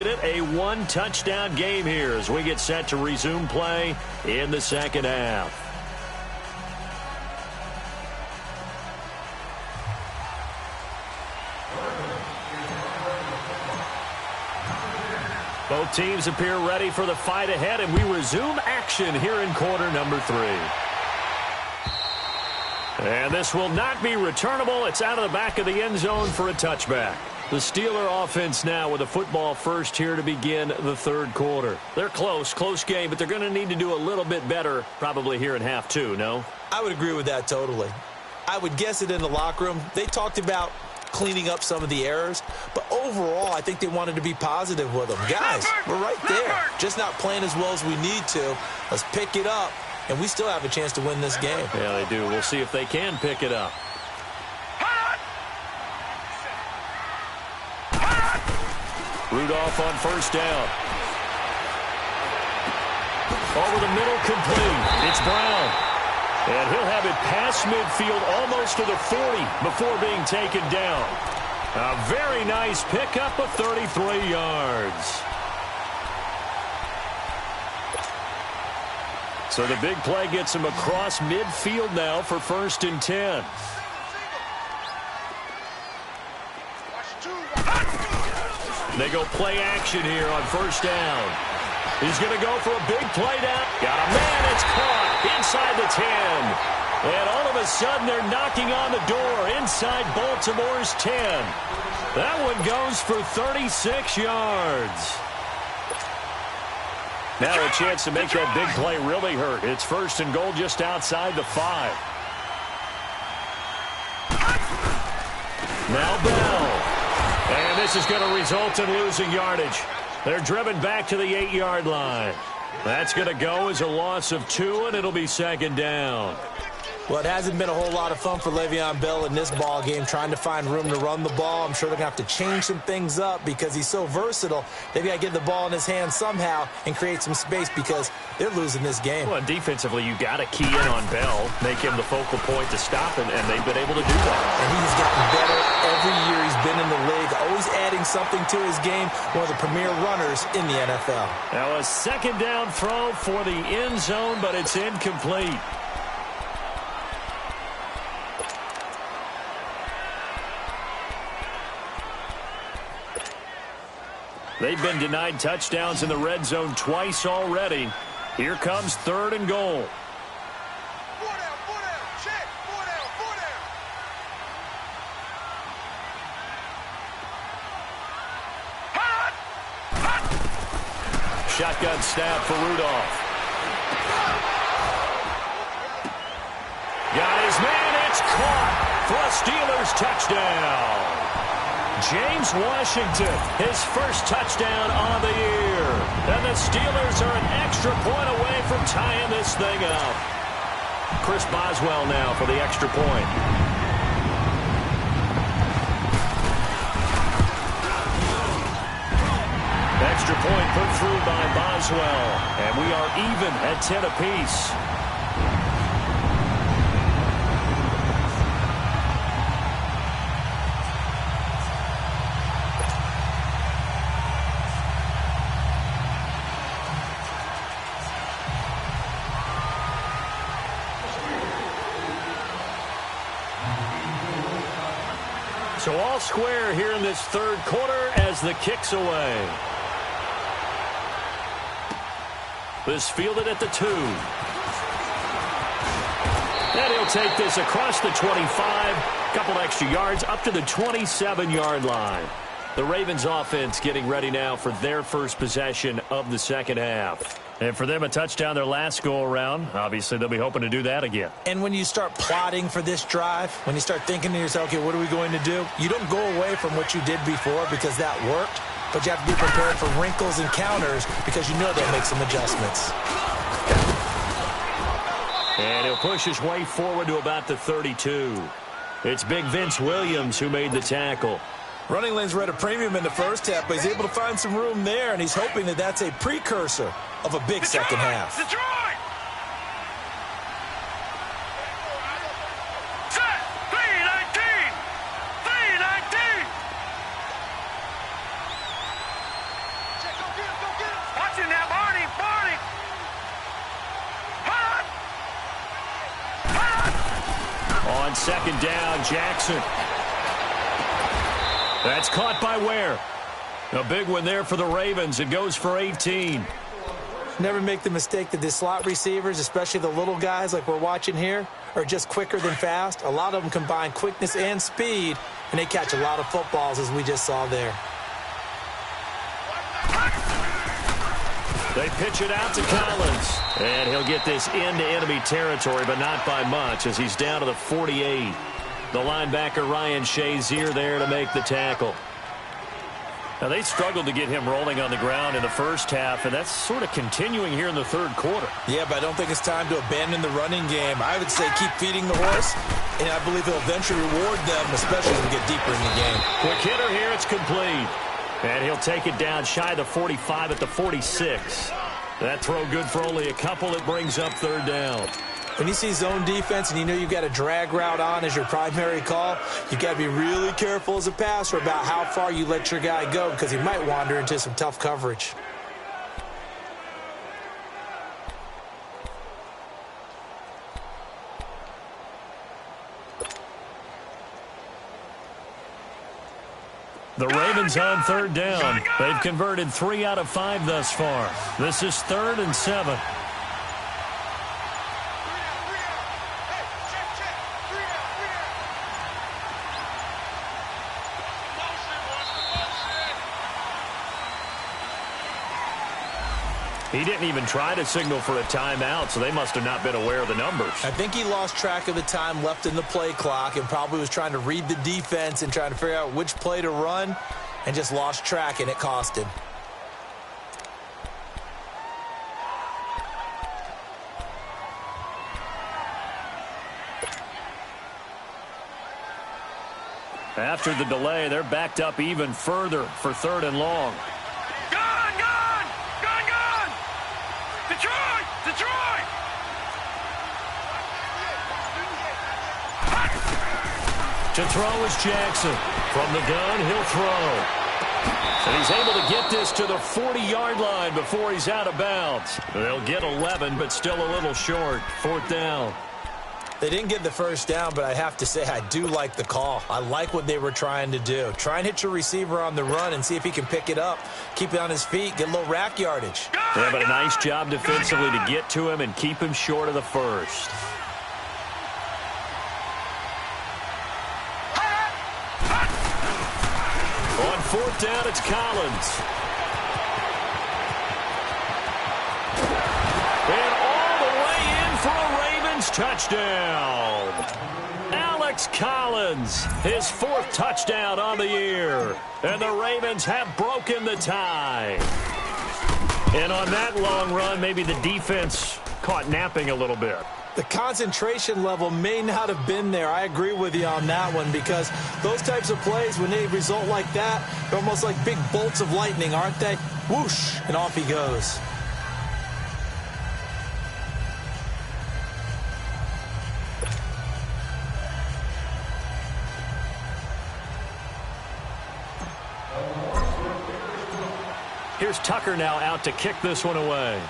A one-touchdown game here as we get set to resume play in the second half. Both teams appear ready for the fight ahead, and we resume action here in quarter number 3. And this will not be returnable. It's out of the back of the end zone for a touchback. The Steeler offense now with a football first here to begin the third quarter. They're close game, but they're going to need to do a little bit better probably here in half 2, no? I would agree with that totally. I would guess it in the locker room. They talked about cleaning up some of the errors, but overall I think they wanted to be positive with them. Guys, we're right there. Just not playing as well as we need to. Let's pick it up, and we still have a chance to win this game. Yeah, they do. We'll see if they can pick it up. Rudolph on first down. Over the middle, complete. It's Brown. And he'll have it past midfield almost to the 40 before being taken down. A very nice pickup of 33 yards. So the big play gets him across midfield now for 1st and 10. They go play action here on first down. He's going to go for a big play down. Got a man. It's caught inside the 10. And all of a sudden, they're knocking on the door inside Baltimore's 10. That one goes for 36 yards. Now a chance to make that big play really hurt. It's 1st and goal just outside the 5. Now Bell. And this is going to result in losing yardage. They're driven back to the 8-yard line. That's going to go as a loss of 2, and it'll be 2nd down. Well, it hasn't been a whole lot of fun for Le'Veon Bell in this ball game, trying to find room to run the ball. I'm sure they're going to have to change some things up because he's so versatile. They've got to get the ball in his hands somehow and create some space because they're losing this game. Well, defensively, you got to key in on Bell, make him the focal point to stop him, and they've been able to do that. And he's gotten better every year he's been in the league, always adding something to his game, one of the premier runners in the NFL. Now a 2nd down throw for the end zone, but it's incomplete. They've been denied touchdowns in the red zone twice already. Here comes 3rd and goal. Shotgun snap for Rudolph. Got his man. It's caught for a Steelers touchdown. James Washington, his first touchdown on the year. And the Steelers are an extra point away from tying this thing up. Chris Boswell now for the extra point. Extra point put through by Boswell. And we are even at 10 apiece. So all square here in this third quarter as the kick's away. This fielded at the 2. And he'll take this across the 25. Couple extra yards up to the 27-yard line. The Ravens offense getting ready now for their first possession of the second half. And for them, a touchdown their last go-around. Obviously, they'll be hoping to do that again. And when you start plotting for this drive, when you start thinking to yourself, okay, what are we going to do? You don't go away from what you did before because that worked, but you have to be prepared for wrinkles and counters because you know they'll make some adjustments. And he'll push his way forward to about the 32. It's Big Vince Williams who made the tackle. Running lanes were at a premium in the first half, but he's able to find some room there, and he's hoping that that's a precursor of a big second half. Detroit! Set! 319! 319! On second down, Jackson. That's caught by Ware. A big one there for the Ravens. It goes for 18. Never make the mistake that the slot receivers, especially the little guys like we're watching here, are just quicker than fast. A lot of them combine quickness and speed, and they catch a lot of footballs, as we just saw there. They pitch it out to Collins. And he'll get this into enemy territory, but not by much, as he's down to the 48. The linebacker, Ryan Shazier, there to make the tackle. Now, they struggled to get him rolling on the ground in the first half, and that's sort of continuing here in the third quarter. Yeah, but I don't think it's time to abandon the running game. I would say keep feeding the horse, and I believe he'll eventually reward them, especially as we get deeper in the game. Quick hitter here, it's complete. And he'll take it down shy of the 45 at the 46. That throw good for only a couple. It brings up third down. When you see zone defense and you know you've got a drag route on as your primary call, you've got to be really careful as a passer about how far you let your guy go, because he might wander into some tough coverage. The Ravens on third down. They've converted 3 out of 5 thus far. This is 3rd and 7. He didn't even try to signal for a timeout, so they must have not been aware of the numbers. I think he lost track of the time left in the play clock and probably was trying to read the defense and trying to figure out which play to run, and just lost track, and it cost him. After the delay, they're backed up even further for 3rd and long. To throw is Jackson. From the gun, he'll throw. And he's able to get this to the 40-yard line before he's out of bounds. They'll get 11, but still a little short. 4th down. They didn't get the first down, but I have to say I do like the call. I like what they were trying to do. Try and hit your receiver on the run and see if he can pick it up. Keep it on his feet, get a little rack yardage. Yeah, but a nice job defensively to get to him and keep him short of the first. On 4th down, it's Collins. And all the way in for a Ravens touchdown. Alex Collins, his 4th touchdown on the year. And the Ravens have broken the tie. And on that long run, maybe the defense caught napping a little bit. The concentration level may not have been there. I agree with you on that one, because those types of plays, when they result like that, they're almost like big bolts of lightning, aren't they? Whoosh, and off he goes. Here's Tucker now out to kick this one away.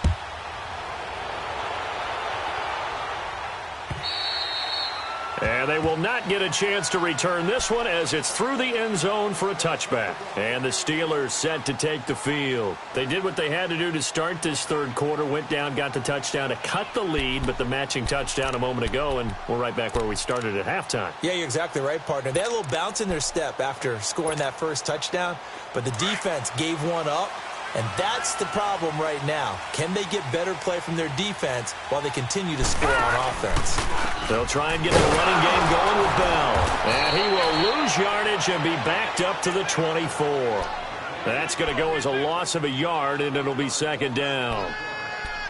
And they will not get a chance to return this one, as it's through the end zone for a touchback. And the Steelers set to take the field. They did what they had to do to start this third quarter, went down, got the touchdown to cut the lead, but the matching touchdown a moment ago, and we're right back where we started at halftime. Yeah, you're exactly right, partner. They had a little bounce in their step after scoring that first touchdown, but the defense gave one up. And that's the problem right now. Can they get better play from their defense while they continue to score on offense? They'll try and get the running game going with Bell. And he will lose yardage and be backed up to the 24. That's going to go as a loss of a yard, and it'll be 2nd down.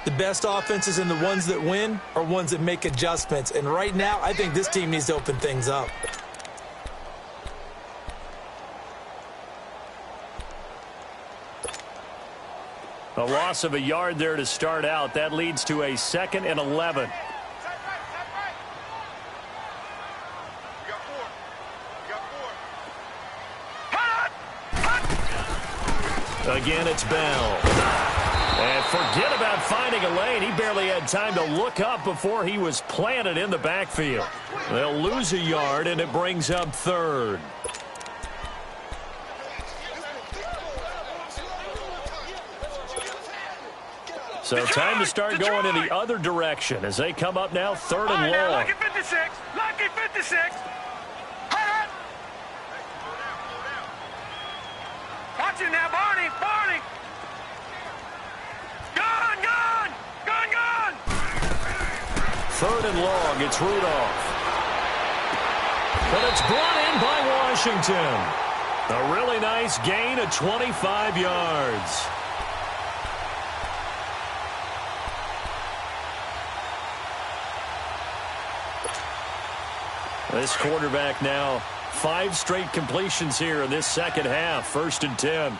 The best offenses and the ones that win are ones that make adjustments. And right now, I think this team needs to open things up. A loss of a yard there to start out. That leads to a 2nd and 11. Again, it's Bell. And forget about finding a lane. He barely had time to look up before he was planted in the backfield. They'll lose a yard, and it brings up third. So time to start going in the other direction as they come up now, third and long. Lucky 56. Lucky 56. Watch it now, Barney. Barney. Gone, gone. Gone, gone. Third and long. It's Rudolph. But it's brought in by Washington. A really nice gain of 25 yards. This quarterback now, 5 straight completions here in this second half. 1st and 10.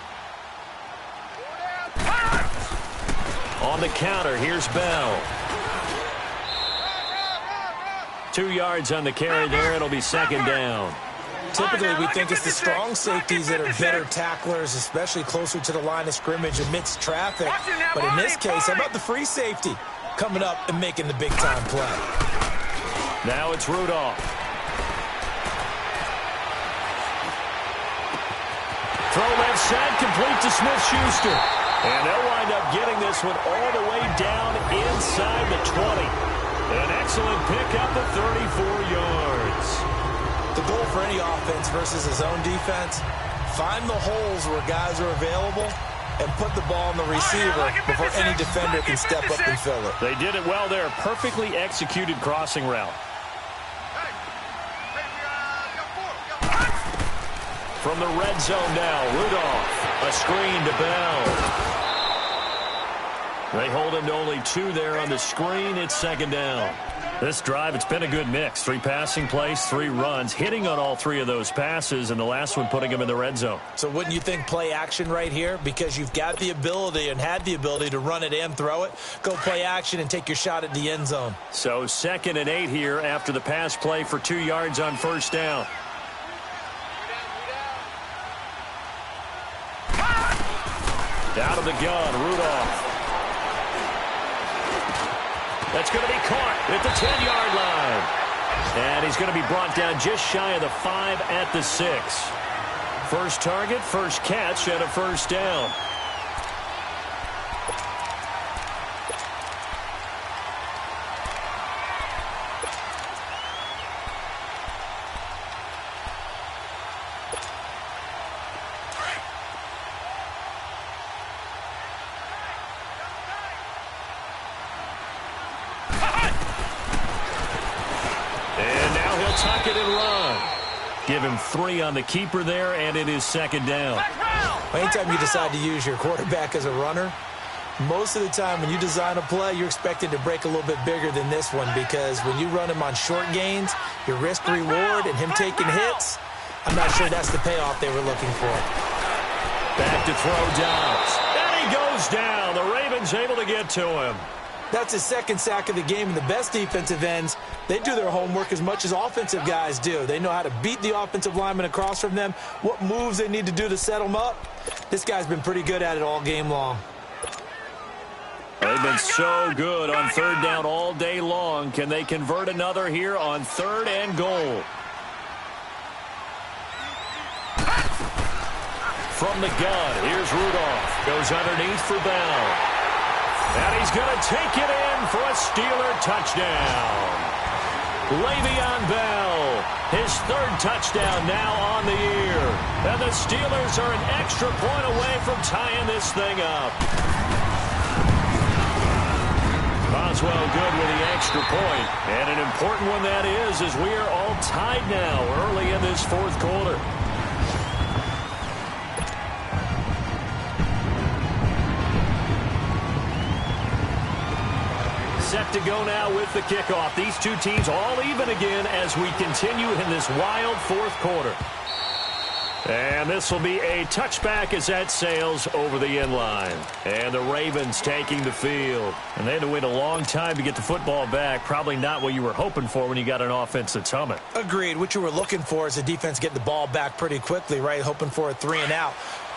On the counter, here's Bell. 2 yards on the carry there. It'll be second down. Typically, we think it's the strong safeties that are better tacklers, especially closer to the line of scrimmage amidst traffic. But in this case, how about the free safety coming up and making the big-time play? Now it's Rudolph. Throw left side, complete to Smith-Schuster. And they'll wind up getting this one all the way down inside the 20. An excellent pickup of 34 yards. The goal for any offense versus his own defense, find the holes where guys are available and put the ball on the receiver before any defender can step up and fill it. They did it well there. Perfectly executed crossing route. From the red zone now, Rudolph. A screen to Bell. They hold him to only 2 there on the screen. It's second down. This drive, it's been a good mix. 3 passing plays, 3 runs, hitting on all 3 of those passes, and the last one putting him in the red zone. So wouldn't you think play action right here? Because you've got the ability and had the ability to run it and throw it. Go play action and take your shot at the end zone. So 2nd and 8 here after the pass play for 2 yards on first down. Out of the gun, Rudolph. That's going to be caught at the 10-yard line. And he's going to be brought down just shy of the 5 at the 6. First target, first catch, and a first down. Tuck it and run. Give him 3 on the keeper there, and it is second down. Anytime you decide to use your quarterback as a runner, most of the time when you design a play, you're expected to break a little bit bigger than this one, because when you run him on short gains, your risk-reward and him taking hits, I'm not sure that's the payoff they were looking for. Back to throw Downs. And he goes down. The Ravens able to get to him. That's his 2nd sack of the game, and the best defensive ends, they do their homework as much as offensive guys do. They know how to beat the offensive lineman across from them, what moves they need to do to set them up. This guy's been pretty good at it all game long. They've been so good on third down all day long. Can they convert another here on 3rd and goal? From the gun, here's Rudolph. Goes underneath for Bell. And he's going to take it in for a Steeler touchdown. Le'Veon Bell, his 3rd touchdown now on the year. And the Steelers are an extra point away from tying this thing up. Boswell good with the extra point. And an important one that is, as we are all tied now early in this 4th quarter. Set to go now with the kickoff. These 2 teams all even again as we continue in this wild 4th quarter. And this will be a touchback as that sails over the end line. And the Ravens taking the field. And they had to wait a long time to get the football back. Probably not what you were hoping for when you got an offense that's humming. Agreed. What you were looking for is the defense getting the ball back pretty quickly, right? Hoping for a 3 and out.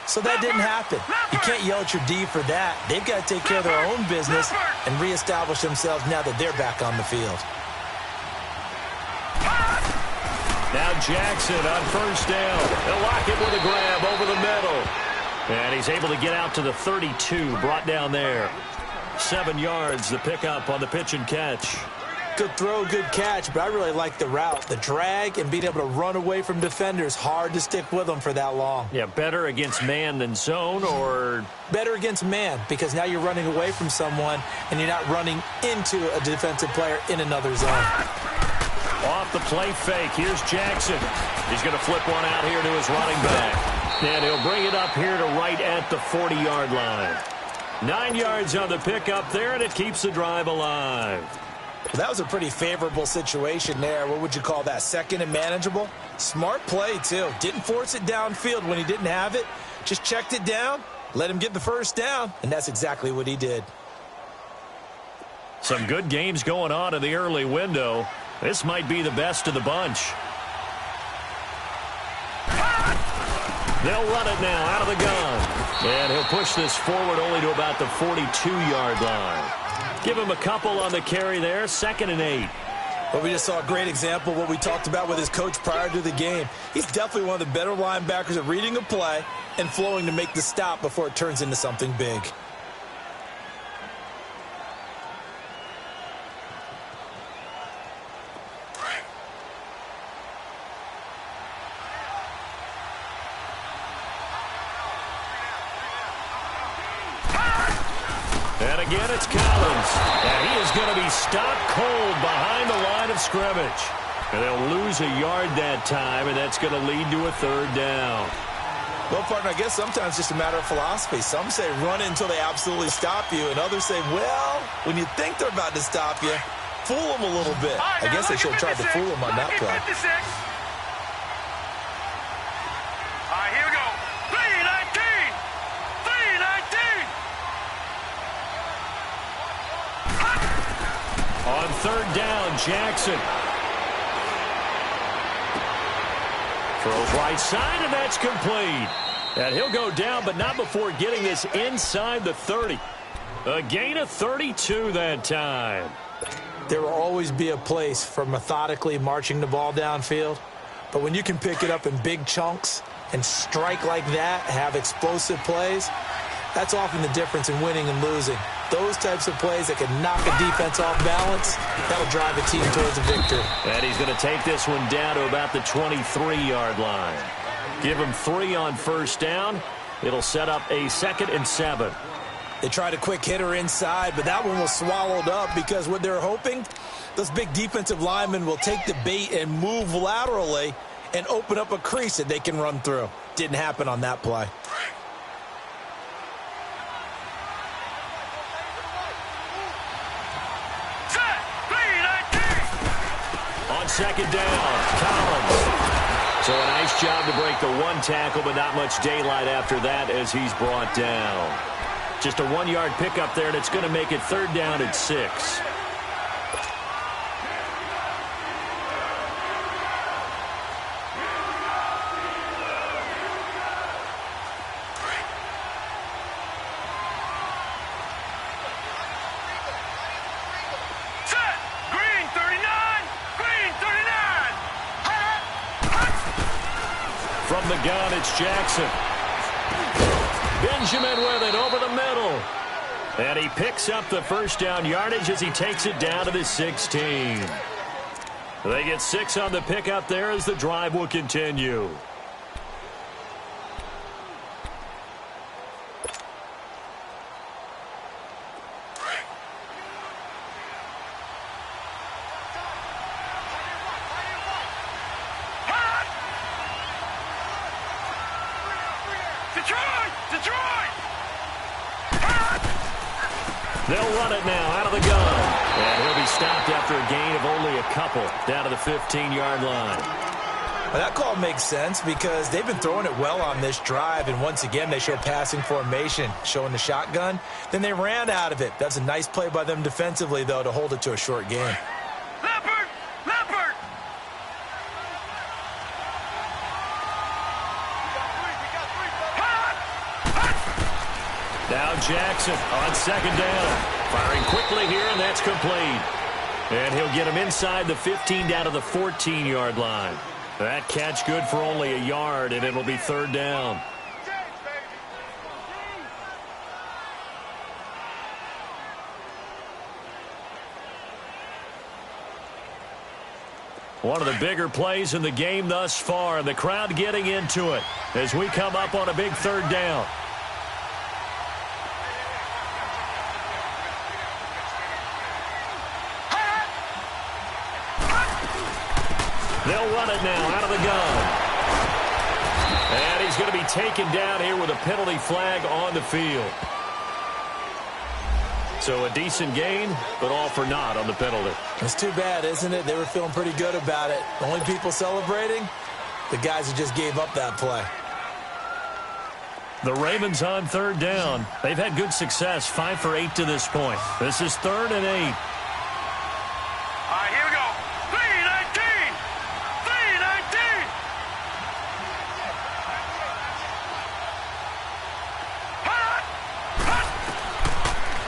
So that didn't happen. You can't yell at your D for that. They've got to take care of their own business and reestablish themselves now that they're back on the field. Now Jackson on first down. They'll lock it with a grab over the middle. And he's able to get out to the 32, brought down there. 7 yards, the pickup on the pitch and catch. Good throw, good catch, but I really like the route. The drag and being able to run away from defenders. Hard to stick with them for that long. Yeah, better against man than zone, or? Better against man, because now you're running away from someone and you're not running into a defensive player in another zone. Off the play fake, here's Jackson. He's going to flip one out here to his running back. And he'll bring it up here to right at the 40-yard line. 9 yards on the pickup there, and it keeps the drive alive. Well, that was a pretty favorable situation there. What would you call that? Second and manageable? Smart play, too. Didn't force it downfield when he didn't have it. Just checked it down, let him get the first down, and that's exactly what he did. Some good games going on in the early window. This might be the best of the bunch. They'll run it now out of the gun. And he'll push this forward only to about the 42-yard line. Give him a couple on the carry there, 2nd and 8. Well, we just saw a great example of what we talked about with his coach prior to the game. He's definitely one of the better linebackers at reading a play and flowing to make the stop before it turns into something big. And again, it's Collins. And he is going to be stopped cold behind the line of scrimmage. And they'll lose a yard that time, and that's going to lead to a 3rd down. Well, partner, I guess sometimes it's just a matter of philosophy. Some say run until they absolutely stop you, and others say, well, when you think they're about to stop you, fool them a little bit. I guess they should have tried to fool them on that play. All right, here we go. 3-19. 3-19. On 3rd down, Jackson. Throws right side, and that's complete. And he'll go down, but not before getting this inside the 30. A gain of 32 that time. There will always be a place for methodically marching the ball downfield. But when you can pick it up in big chunks and strike like that, have explosive plays, that's often the difference in winning and losing. Those types of plays that can knock a defense off balance, that'll drive a team towards a victory. And he's going to take this one down to about the 23-yard line. Give him 3 on 1st down. It'll set up a 2nd and 7. They tried a quick hitter inside, but that one was swallowed up because what they're hoping, those big defensive linemen will take the bait and move laterally and open up a crease that they can run through. Didn't happen on that play. On 2nd down, Collins. So a nice job to break the 1 tackle, but not much daylight after that as he's brought down. Just a 1-yard pickup there, and it's going to make it 3rd down at 6. From the gun, it's Jackson. Benjamin with it over the middle. And he picks up the 1st down yardage as he takes it down to the 16. They get 6 on the pickup there as the drive will continue. They'll run it now out of the gun. And he'll be stopped after a gain of only a couple down to the 15-yard line. Well, that call makes sense because they've been throwing it well on this drive, and once again they show passing formation, showing the shotgun. Then they ran out of it. That's a nice play by them defensively, though, to hold it to a short game. Leopard! Leopard! Jackson on second down. Firing quickly here, and that's complete. And he'll get him inside the 15 down to the 14-yard line. That catch good for only a yard, and it'll be third down. One of the bigger plays in the game thus far, and the crowd getting into it as we come up on a big third down. They'll run it now out of the gun. And he's going to be taken down here with a penalty flag on the field. So a decent gain, but all for naught on the penalty. It's too bad, isn't it? They were feeling pretty good about it. The only people celebrating, the guys who just gave up that play. The Ravens on third down. They've had good success, 5 for 8 to this point. This is 3rd and 8. All right, here we go. 3-19. 3-19.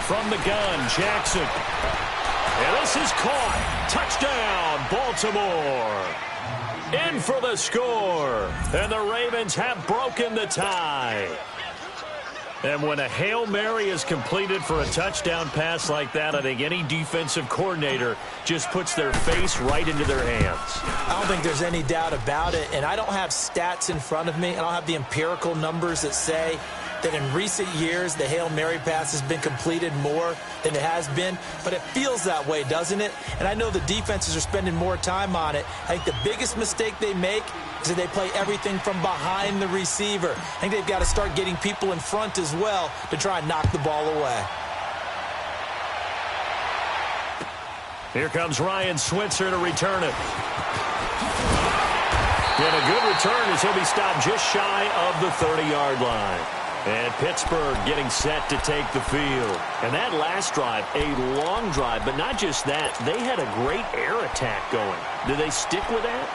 From the gun, Jackson. And this is caught. Touchdown, Baltimore. In for the score. And the Ravens have broken the tie. And when a Hail Mary is completed for a touchdown pass like that, I think any defensive coordinator just puts their face right into their hands. I don't think there's any doubt about it. And I don't have stats in front of me. I don't have the empirical numbers that say that in recent years the Hail Mary pass has been completed more than it has been, but it feels that way, doesn't it? And I know the defenses are spending more time on it. I think the biggest mistake they make is that they play everything from behind the receiver. I think they've got to start getting people in front as well to try and knock the ball away. Here comes Ryan Switzer to return it. And a good return as he'll be stopped just shy of the 30-yard line. And Pittsburgh getting set to take the field. And that last drive, a long drive, but not just that. They had a great air attack going. Do they stick with that?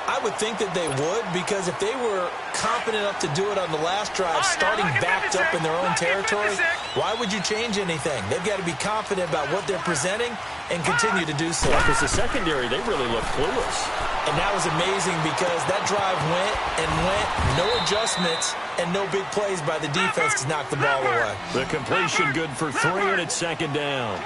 I would think that they would, because if they were confident enough to do it on the last drive, starting backed up in their own territory, why would you change anything? They've got to be confident about what they're presenting and continue to do so. Because the secondary, they really look clueless. And that was amazing because that drive went and went, no adjustments, and no big plays by the defense to knock the ball away. The completion good for 3, and it's second down.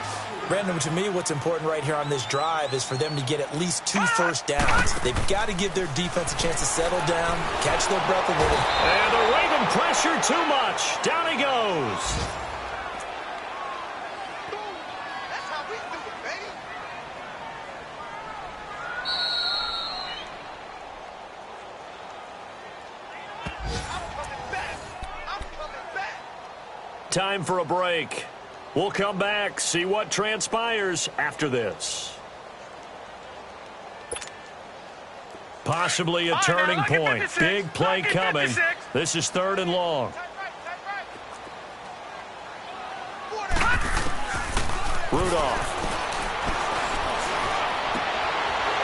Brandon, to me, what's important right here on this drive is for them to get at least 2 first downs. They've got to give their defense a chance to settle down, catch their breath a little. And the Raven pressure too much. Down he goes. That's how we do it, baby. I'm coming back. I'm coming back. Time for a break. We'll come back, see what transpires after this. Possibly a turning point. Big play coming. This is 3rd and long. Rudolph.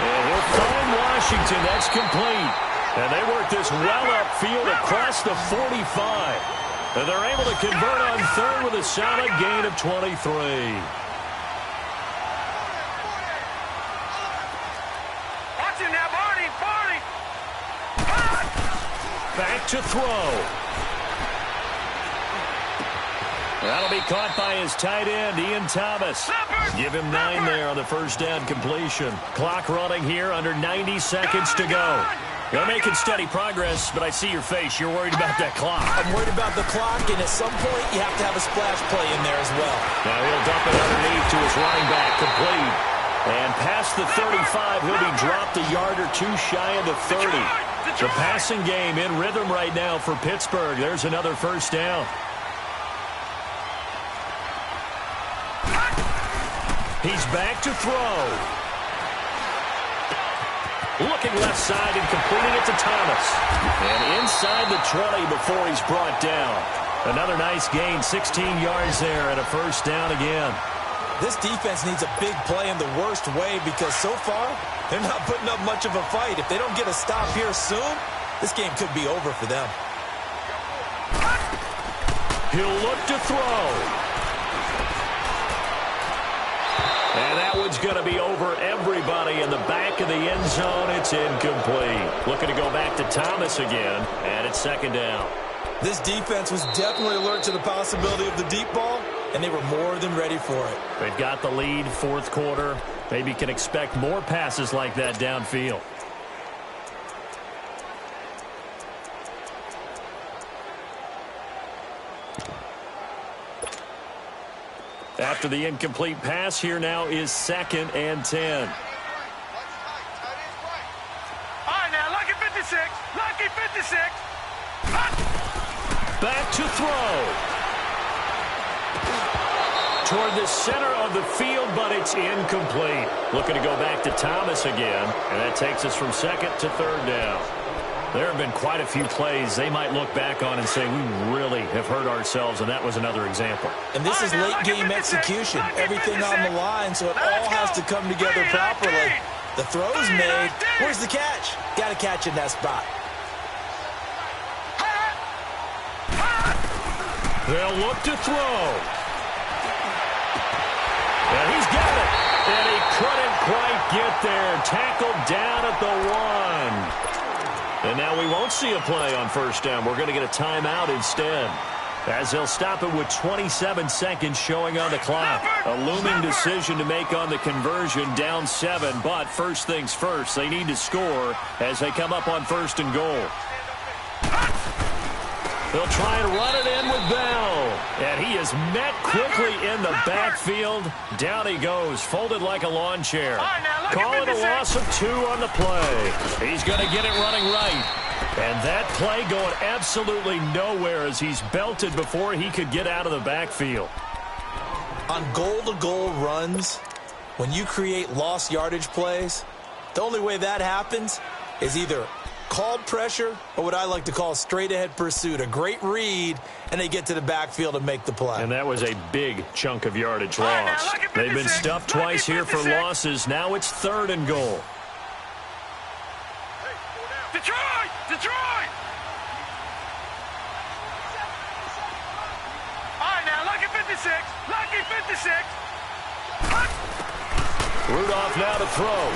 And he'll find Washington. That's complete. And they work this well upfield across the 45. And they're able to convert on 3rd with a solid gain of 23. Watch him now, Barney. Back to throw. That'll be caught by his tight end, Ian Thomas. Give him 9 there on the first down completion. Clock running here, under 90 seconds to go. They're making steady progress, but I see your face. You're worried about that clock. I'm worried about the clock, and at some point, you have to have a splash play in there as well. Now he'll dump it underneath to his running back, complete. And past the 35, he'll be dropped a yard or 2 shy of the 30. The passing game in rhythm right now for Pittsburgh. There's another first down. He's back to throw. Looking left side and completing it to Thomas. And inside the 20 before he's brought down. Another nice gain, 16 yards there and a first down again. This defense needs a big play in the worst way because so far, they're not putting up much of a fight. If they don't get a stop here soon, this game could be over for them. He'll look to throw. And that one's going to be over everybody in the back of the end zone. It's incomplete. Looking to go back to Thomas again, and it's second down. This defense was definitely alert to the possibility of the deep ball, and they were more than ready for it. They've got the lead, fourth quarter. Maybe can expect more passes like that downfield. After the incomplete pass, here now is 2nd and 10. All right, now, lucky 56. Lucky 56. Back to throw. Toward the center of the field, but it's incomplete. Looking to go back to Thomas again, and that takes us from 2nd to 3rd down. There have been quite a few plays they might look back on and say, we really have hurt ourselves, and that was another example. And this is late-game execution. Everything on the line, so it all has to come together properly. The throw's made. Where's the catch? Got to catch in that spot. They'll look to throw. And he's got it. And he couldn't quite get there. Tackled down at the 1. And now we won't see a play on first down. We're going to get a timeout instead, as they'll stop it with 27 seconds showing on the clock. A looming decision to make on the conversion, down 7. But first things first, they need to score as they come up on 1st and goal. They'll try and run it in with Bell. And he is met quickly in the backfield. Down he goes, folded like a lawn chair. Call it a loss of 2 on the play. He's going to get it running right. And that play going absolutely nowhere as he's belted before he could get out of the backfield. On goal-to-goal runs, when you create lost yardage plays, the only way that happens is either called pressure or what I like to call straight-ahead pursuit. A great read, and they get to the backfield and make the play. And that was a big chunk of yardage loss. They've been stuffed twice here for losses. Now it's 3rd and goal. Detroit! Detroit! All right, now, lucky 56. Lucky 56. Rudolph now to throw.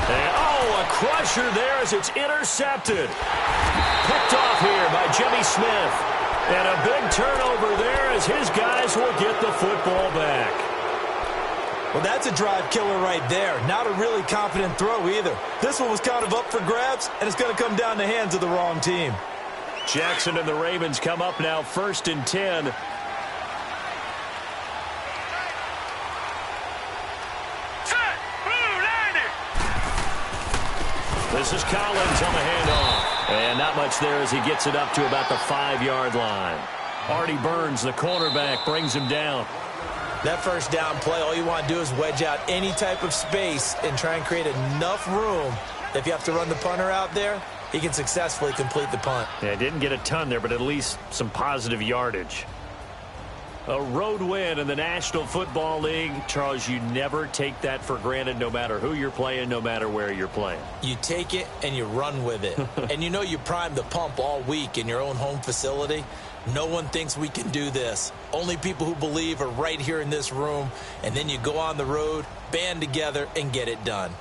And, a crusher there as it's intercepted. Picked off here by Jimmy Smith. And a big turnover there as his guys will get the football back. Well, that's a drive killer right there. Not a really confident throw either. This one was kind of up for grabs, and it's going to come down the hands of the wrong team. Jackson and the Ravens come up now 1st and 10. This is Collins on the handoff. And not much there as he gets it up to about the 5-yard line. Artie Burns, the cornerback, brings him down. That first down play, all you want to do is wedge out any type of space and try and create enough room. If you have to run the punter out there, he can successfully complete the punt. Yeah, didn't get a ton there, but at least some positive yardage. A road win in the National Football League. Charles, you never take that for granted no matter who you're playing, no matter where you're playing. You take it and you run with it. And you know you primed the pump all week in your own home facility. No one thinks we can do this. Only people who believe are right here in this room. And then you go on the road, band together, and get it done.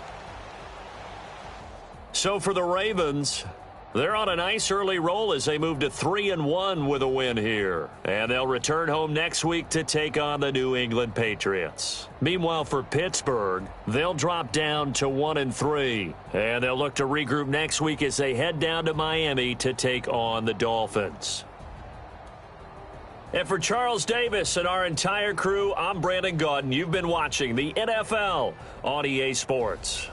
So for the Ravens, they're on a nice early roll as they move to 3-1 with a win here. And they'll return home next week to take on the New England Patriots. Meanwhile, for Pittsburgh, they'll drop down to 1-3. And they'll look to regroup next week as they head down to Miami to take on the Dolphins. And for Charles Davis and our entire crew, I'm Brandon Gaudin. You've been watching the NFL on EA Sports.